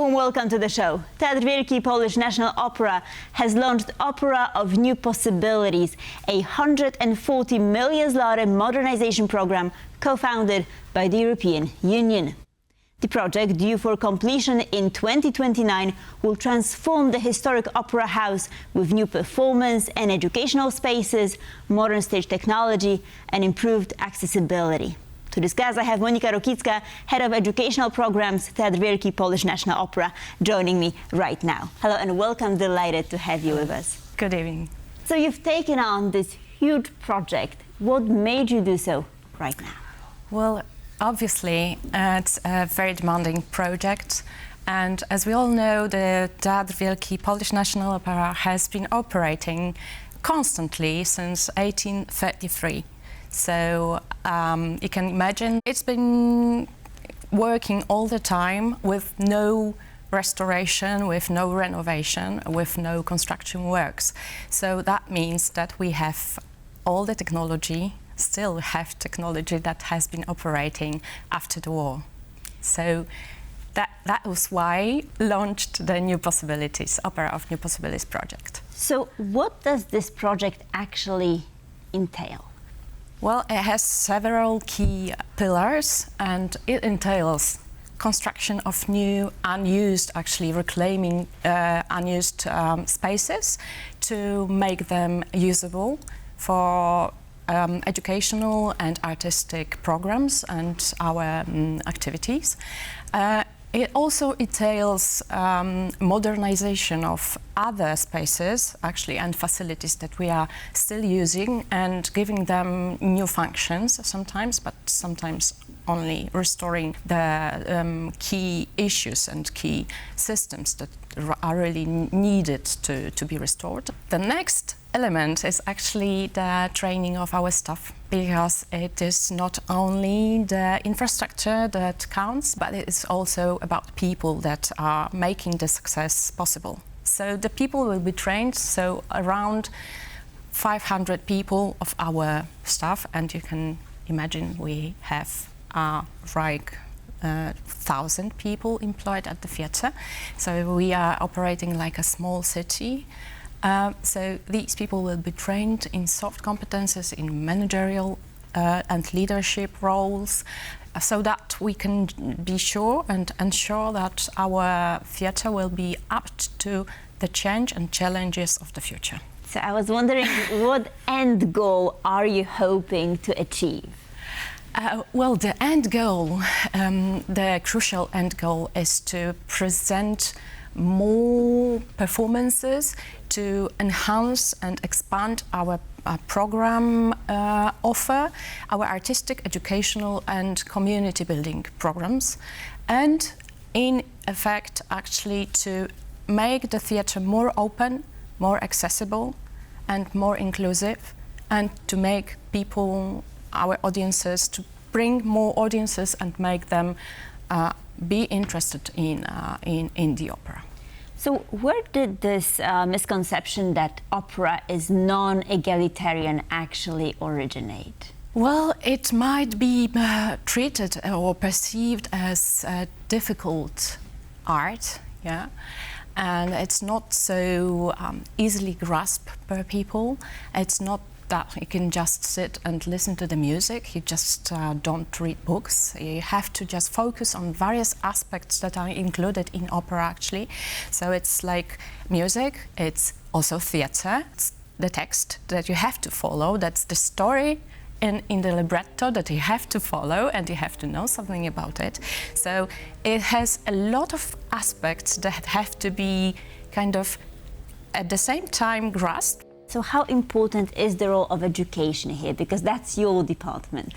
warm welcome to the show. Teatr Wielki Polish National Opera has launched Opera of New Possibilities, a 140 million zloty modernization program co-founded by the European Union. The project, due for completion in 2029, will transform the historic opera house with new performance and educational spaces, modern stage technology, and improved accessibility. To discuss, I have Monika Rokicka, Head of Educational Programs, Teatr Wielki Polish National Opera, joining me right now. Hello and welcome, delighted to have you with us. Good evening. So you've taken on this huge project. What made you do so right now? Well, obviously, it's a very demanding project. And as we all know, the Teatr Wielki Polish National Opera has been operating constantly since 1833. So you can imagine it's been working all the time with no restoration, with no renovation, with no construction works. So that means that we have all the technology, still have technology that has been operating after the war. So that was why launched the New Possibilities, Opera of New Possibilities project. So what does this project actually entail? Well, it has several key pillars, and it entails construction of new, unused, actually reclaiming unused spaces to make them usable for educational and artistic programs and our activities. It also entails modernization of other spaces, actually, and facilities that we are still using and giving them new functions sometimes, but sometimes only restoring the key issues and key systems that are really needed to be restored. The next element is actually the training of our staff, because it is not only the infrastructure that counts, but it is also about people that are making the success possible. So the people will be trained, so around 500 people of our staff, and you can imagine we have like 1,000 people employed at the theatre. So we are operating like a small city. So these people will be trained in soft competences, in managerial and leadership roles, so that we can be sure and ensure that our theatre will be apt to the change and challenges of the future. So I was wondering, what end goal are you hoping to achieve? Well, the end goal, the crucial end goal, is to present more performances, to enhance and expand our program offer, our artistic, educational and community building programs, and in effect actually to make the theatre more open, more accessible and more inclusive, and to make people, our audiences, to bring more audiences and make them be interested in the opera. So where did this misconception that opera is non-egalitarian actually originate? Well, it might be treated or perceived as a difficult art, yeah, and it's not so easily grasped by people. It's not that you can just sit and listen to the music. You just don't read books. You have to just focus on various aspects that are included in opera, actually. So it's like music, it's also theatre, it's the text that you have to follow, that's the story in the libretto that you have to follow, and you have to know something about it. So it has a lot of aspects that have to be kind of at the same time grasped. So how important is the role of education here? Because that's your department.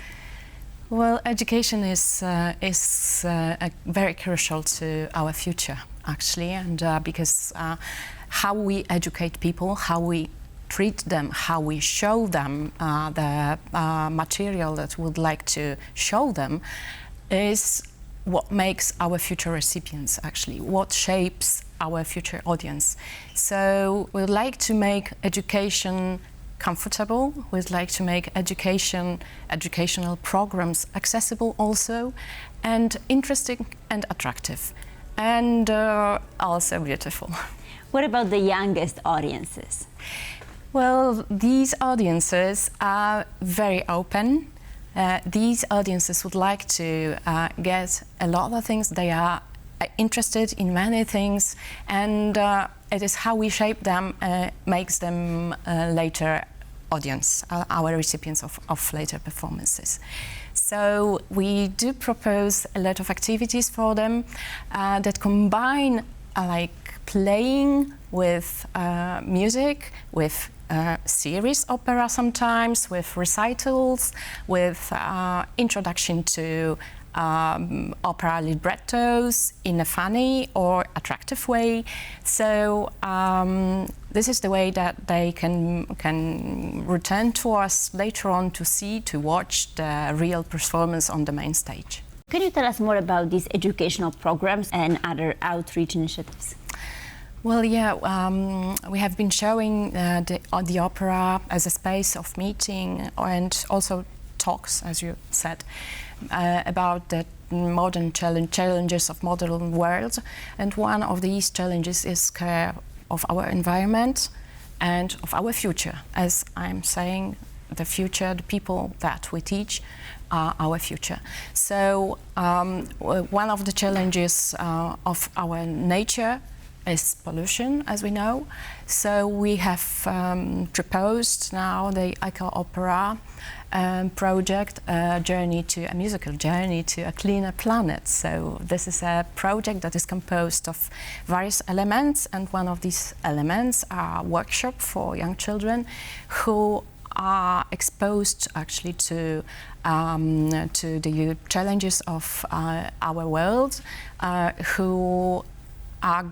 Well, education is very crucial to our future, actually, and because how we educate people, how we treat them, how we show them the material that we would like to show them is what makes our future recipients, actually, what shapes our future audience. So we'd like to make education comfortable, we'd like to make educational programs accessible also, and interesting and attractive. and also beautiful. What about the youngest audiences? Well, these audiences are very open. These audiences would like to get a lot of things. They are interested in many things, and it is how we shape them makes them later audience, our recipients of later performances. So we do propose a lot of activities for them that combine like playing with music, with series opera sometimes, with recitals, with introduction to opera librettos in a funny or attractive way. So this is the way that they can return to us later on to see, to watch the real performance on the main stage. Can you tell us more about these educational programs and other outreach initiatives? Well, yeah, we have been showing the opera as a space of meeting and also talks, as you said, about the modern challenges of modern world. And one of these challenges is care of our environment and of our future. As I'm saying, the future, the people that we teach are our future. So one of the challenges of our nature is pollution, as we know. So we have proposed now the Eco Opera project, a musical journey to a cleaner planet. So this is a project that is composed of various elements, and one of these elements are a workshop for young children who are exposed actually to the challenges of our world, who are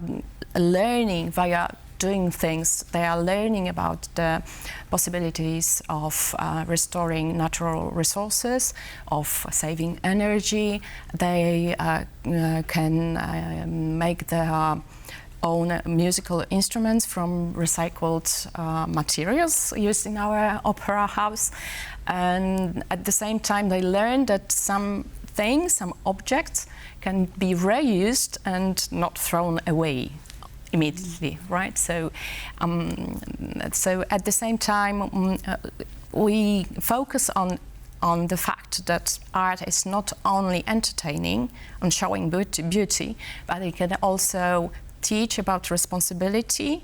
learning via doing things. They are learning about the possibilities of restoring natural resources, of saving energy. They can make their own musical instruments from recycled materials used in our opera house. And at the same time, they learn that some things, some objects, can be reused and not thrown away immediately, right? So, so at the same time, we focus on the fact that art is not only entertaining and showing beauty, but it can also teach about responsibility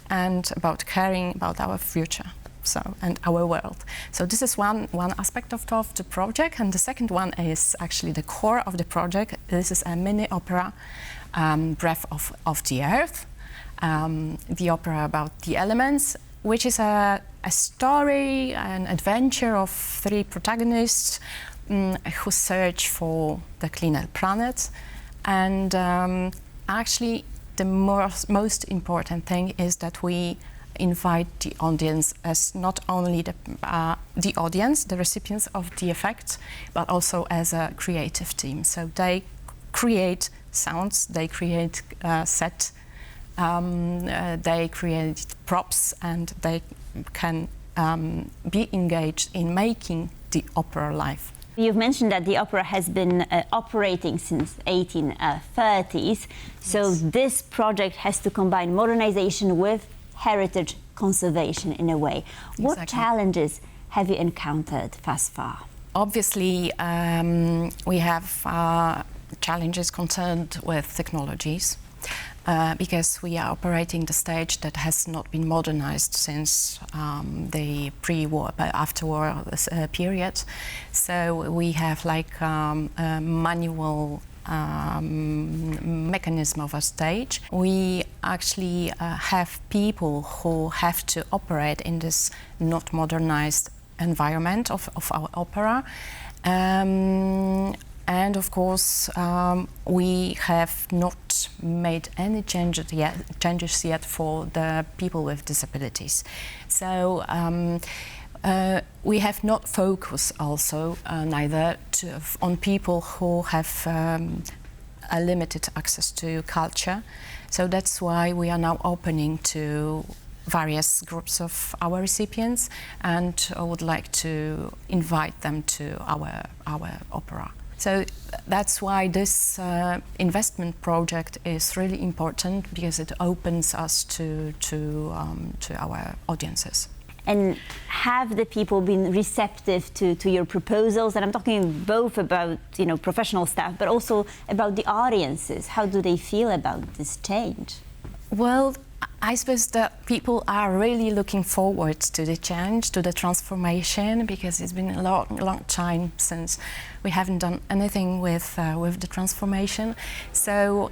and about caring about our future. So, and our world. So this is one aspect of the project, and the second one is actually the core of the project. This is a mini opera, Breath of the Earth, the opera about the elements, which is a story, an adventure of three protagonists who search for the cleaner planet. And actually, the most important thing is that we invite the audience as not only the audience, the recipients of the effect, but also as a creative team. So they create sounds, they create set, they create props, and they can be engaged in making the opera live. You've mentioned that the opera has been operating since 1830s. So Yes. this project has to combine modernization with heritage conservation in a way. What Exactly. challenges have you encountered thus far? Obviously, we have challenges concerned with technologies because we are operating the stage that has not been modernized since the pre-war, after-war period. So we have like a manual mechanism of a stage. We actually have people who have to operate in this not modernized environment of our opera. And of course, we have not made any changes yet for the people with disabilities. So we have not focused also neither on people who have a limited access to culture. So that's why we are now opening to various groups of our recipients, and I would like to invite them to our opera. So that's why this investment project is really important, because it opens us to our audiences. And have the people been receptive to your proposals? And I'm talking both about, you know, professional staff, but also about the audiences. How do they feel about this change? Well, I suppose that people are really looking forward to the change, to the transformation, because it's been a long time since we haven't done anything with the transformation. So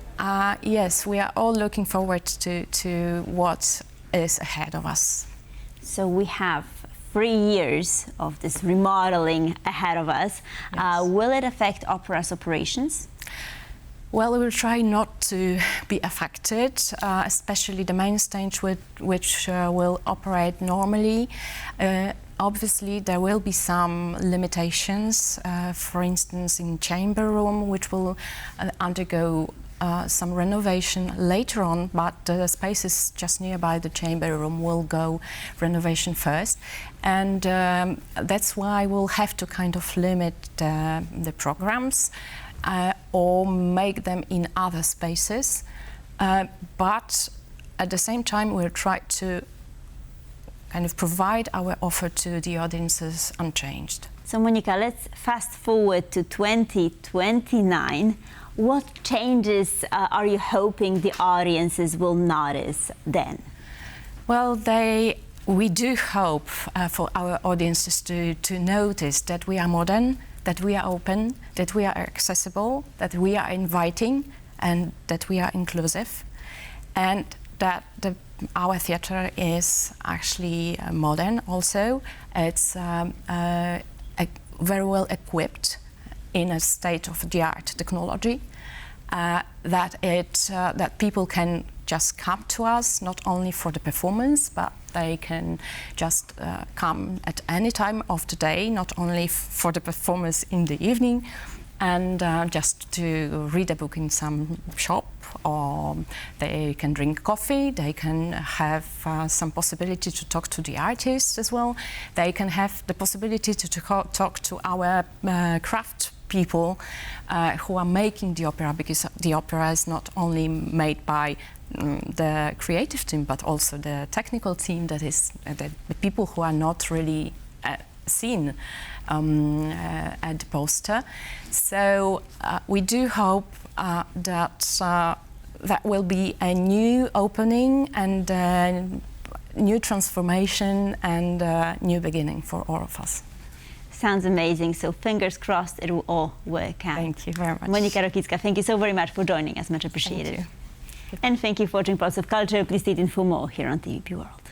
yes, we are all looking forward to what is ahead of us. So we have 3 years of this remodeling ahead of us. Yes. Will it affect opera's operations? Well, we will try not to be affected, especially the main stage which will operate normally. Obviously, there will be some limitations, for instance, in chamber room, which will undergo some renovation later on, but the spaces just nearby the chamber room will go renovation first. And that's why we'll have to kind of limit the programs or make them in other spaces. But at the same time, we'll try to kind of provide our offer to the audiences unchanged. So Monika, let's fast forward to 2029. What changes are you hoping the audiences will notice then? Well, we do hope for our audiences to notice that we are modern, that we are open, that we are accessible, that we are inviting, and that we are inclusive, and that our theatre is actually modern also. It's very well equipped in a state-of-the-art technology, that people can just come to us, not only for the performance, but they can just come at any time of the day, not only for the performance in the evening, and just to read a book in some shop, or they can drink coffee, they can have some possibility to talk to the artists as well. They can have the possibility to talk to our craft people who are making the opera, because the opera is not only made by the creative team, but also the technical team, that is the people who are not really seen at the poster. So we do hope that that will be a new opening and new transformation and new beginning for all of us. Sounds amazing. So fingers crossed it will all work out. Thank you very much. Monika Rokicka, thank you so very much for joining us. Much appreciated. Thank you. And thank you for watching Pulse of Culture. Please stay tuned for more here on TVP World.